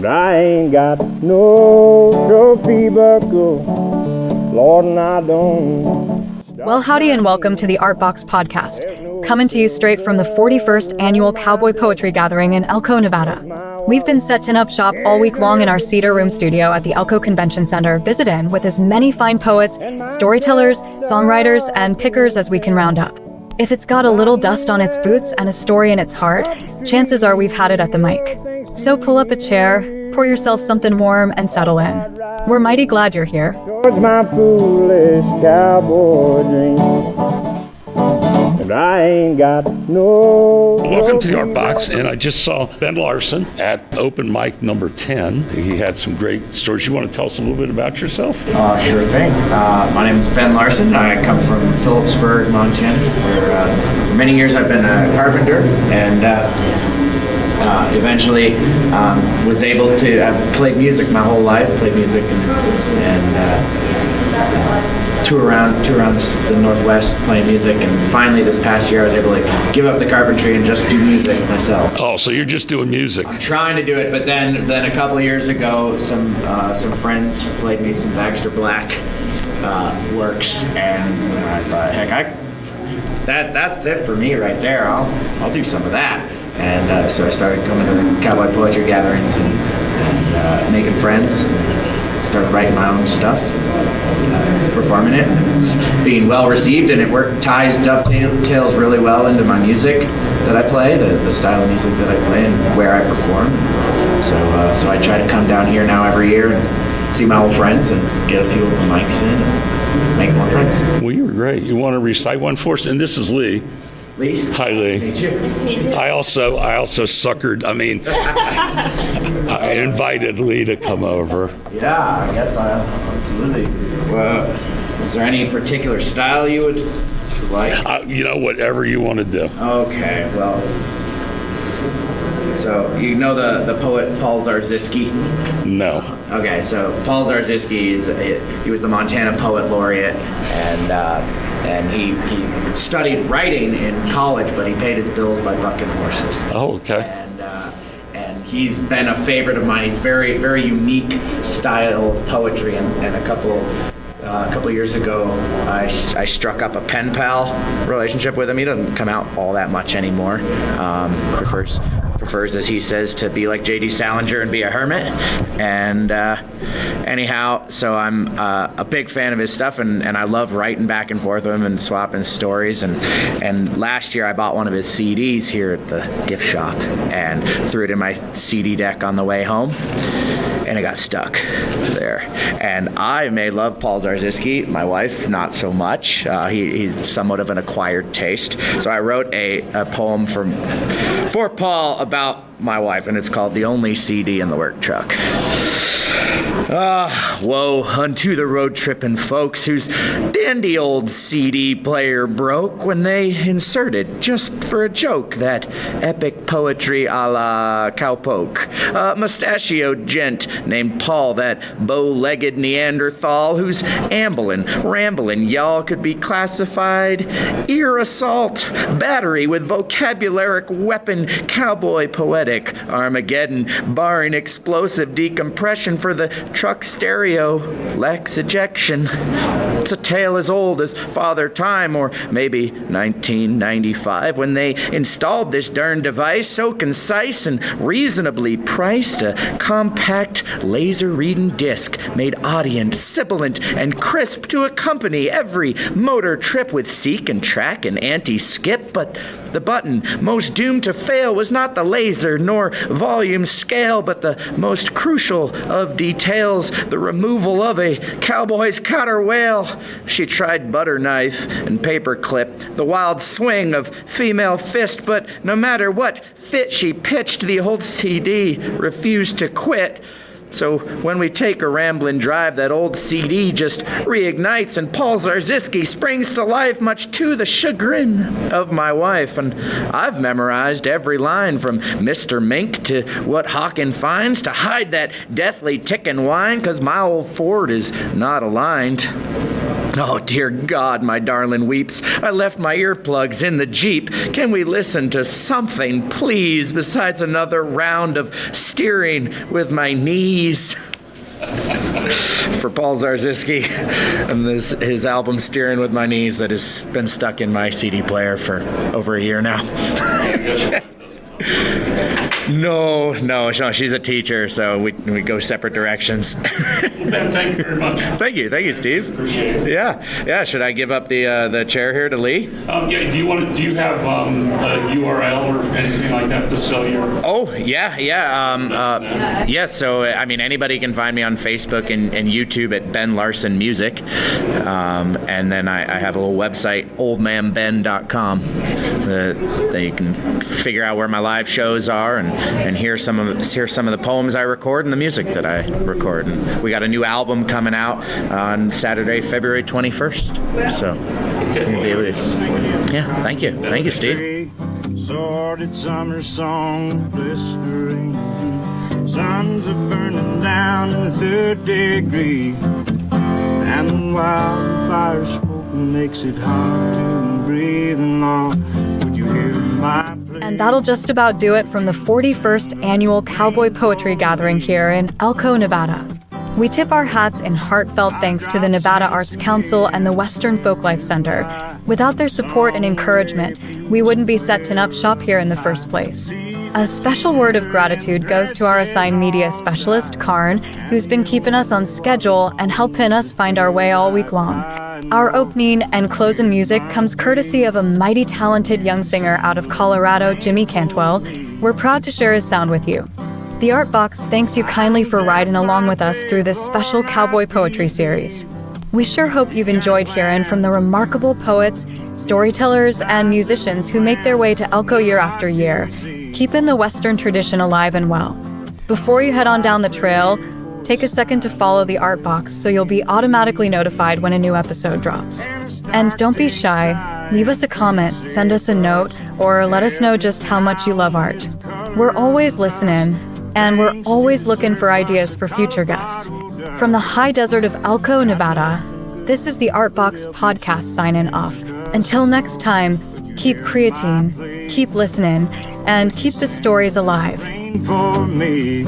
And I ain't got no trophy buckle, Lord, and I don't. Well, howdy and welcome to the Artbox podcast, coming to you straight from the 41st Annual Cowboy Poetry Gathering in Elko, Nevada. We've been setting up shop all week long in our Cedar Room studio at the Elko Convention Center, visiting with as many fine poets, storytellers, songwriters, and pickers as we can round up. If it's got a little dust on its boots and a story in its heart, chances are we've had it at the mic. So pull up a chair, pour yourself something warm, and settle in. We're mighty glad you're here. Towards my foolish cowboy dream, and I ain't got no. Welcome to the Art Box, and I just saw Ben Larson at open mic number 10. He had some great stories. You want to tell us a little bit about yourself? Sure thing. My name is Ben Larson. I come from Philipsburg, Montana, where for many years I've been a carpenter, and eventually was able to. I've played music my whole life. Played music and tour around the Northwest playing music, and finally this past year I was able to give up the carpentry and just do music myself. Oh, so you're just doing music? I'm trying to do it, but then a couple of years ago, some friends played me some Baxter Black works, and I thought, heck, that's it for me right there. I'll do some of that. And so I started coming to the cowboy poetry gatherings and making friends, and started writing my own stuff, performing it. It's being well received, and it dovetails really well into my music that I play, the style of music that I play and where I perform. So I try to come down here now every year and see my old friends and get a few of the mics in and make more friends. Well, you were great. You want to recite one for us? And this is Lee. Lee? Hi, Lee. Nice to meet you. Nice to meet you. I also suckered. I invited Lee to come over. Yeah, I guess absolutely. Well, is there any particular style you would like? Whatever you want to do. Okay, well, so you know the poet Paul Zarzyski? No. Okay, so Paul Zarzyski he was the Montana Poet Laureate, and he studied writing in college, but he paid his bills by bucking horses. Oh, okay. And he's been a favorite of mine. He's very, very unique style of poetry, and a couple years ago, I struck up a pen pal relationship with him. He doesn't come out all that much anymore. Prefers, as he says, to be like J.D. Salinger and be a hermit. And anyhow, so I'm a big fan of his stuff, and I love writing back and forth with him and swapping stories. And last year I bought one of his CDs here at the gift shop and threw it in my CD deck on the way home, and it got stuck there. And I may love Paul Zarzyski, my wife not so much. He's somewhat of an acquired taste. So I wrote a poem for Paul about my wife, and it's called The Only CD in the Work Truck. Woe unto the road trippin' folks whose dandy old CD player broke when they inserted, just for a joke, that epic poetry a la cowpoke. A mustachioed gent named Paul, that bow-legged Neanderthal whose rambling, y'all could be classified ear assault, battery with vocabularic weapon, cowboy poetic, Armageddon, barring explosive decompression for the truck stereo, lacks ejection. It's a tale as old as Father Time, or maybe 1995, when they installed this darn device, so concise and reasonably priced, a compact laser-reading disc made audience, sibilant, and crisp to accompany every motor trip with seek and track and anti-skip. But the button most doomed to fail was not the laser nor volume scale, but the most crucial of details, the removal of a cowboy's countervail. She tried butter knife and paper clip, the wild swing of female fist, but no matter what fit she pitched, the old CD refused to quit. So when we take a ramblin' drive, that old CD just reignites, and Paul Zarzyski springs to life, much to the chagrin of my wife. And I've memorized every line from Mr. Mink to what Hawkin finds to hide that deathly tickin' whine, 'cause my old Ford is not aligned. Oh, dear God, my darling weeps. I left my earplugs in the Jeep. Can we listen to something, please, besides another round of steering with my knees? For Paul Zarzyski and his album Steering with My Knees that has been stuck in my CD player for over a year now. No, she's a teacher, so we go separate directions. Ben, thank you very much. Thank you, Steve. Appreciate it. Yeah. Should I give up the chair here to Lee? Yeah. Do you have a URL or anything like that to sell your? Oh yeah. Yeah. So I mean, anybody can find me on Facebook and YouTube at Ben Larson Music, and then I have a little website, oldmanben.com, that you can figure out where my live shows are and hear some of the poems I record and the music that I record. And we got a new album coming out on Saturday, February 21st. So, yeah, thank you, Steve. Sordid summer song, blistering. Suns are burning down in the 3rd degree, and the wildfire smoke makes it hard to breathe. And Lord, would you hear my plea? And that'll just about do it from the 41st annual Cowboy Poetry Gathering here in Elko, Nevada. We tip our hats in heartfelt thanks to the Nevada Arts Council and the Western Folklife Center. Without their support and encouragement, we wouldn't be setting up shop here in the first place. A special word of gratitude goes to our assigned media specialist, Karn, who's been keeping us on schedule and helping us find our way all week long. Our opening and closing music comes courtesy of a mighty talented young singer out of Colorado, Jimmy Cantwell. We're proud to share his sound with you. The Art Box thanks you kindly for riding along with us through this special cowboy poetry series. We sure hope you've enjoyed hearing from the remarkable poets, storytellers, and musicians who make their way to Elko year after year, keeping the Western tradition alive and well. Before you head on down the trail, take a second to follow the Art Box so you'll be automatically notified when a new episode drops. And don't be shy, leave us a comment, send us a note, or let us know just how much you love art. We're always listening, and we're always looking for ideas for future guests. From the high desert of Elko, Nevada, this is the Art Box podcast signing off. Until next time, keep creating, keep listening, and keep the stories alive. For me,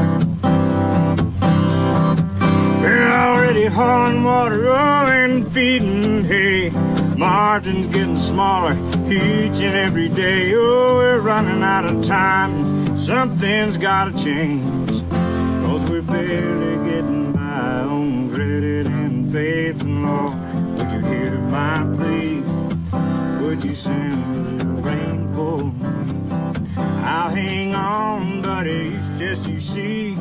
we're already hauling water, and feeding hay. Margins getting smaller each and every day. Oh, we're running out of time. Something's gotta change, 'cause we're barely getting by on credit and faith. And Lord, would you hear my plea? Would you send a little rain for me? I'll hang on, buddy, it's just you see.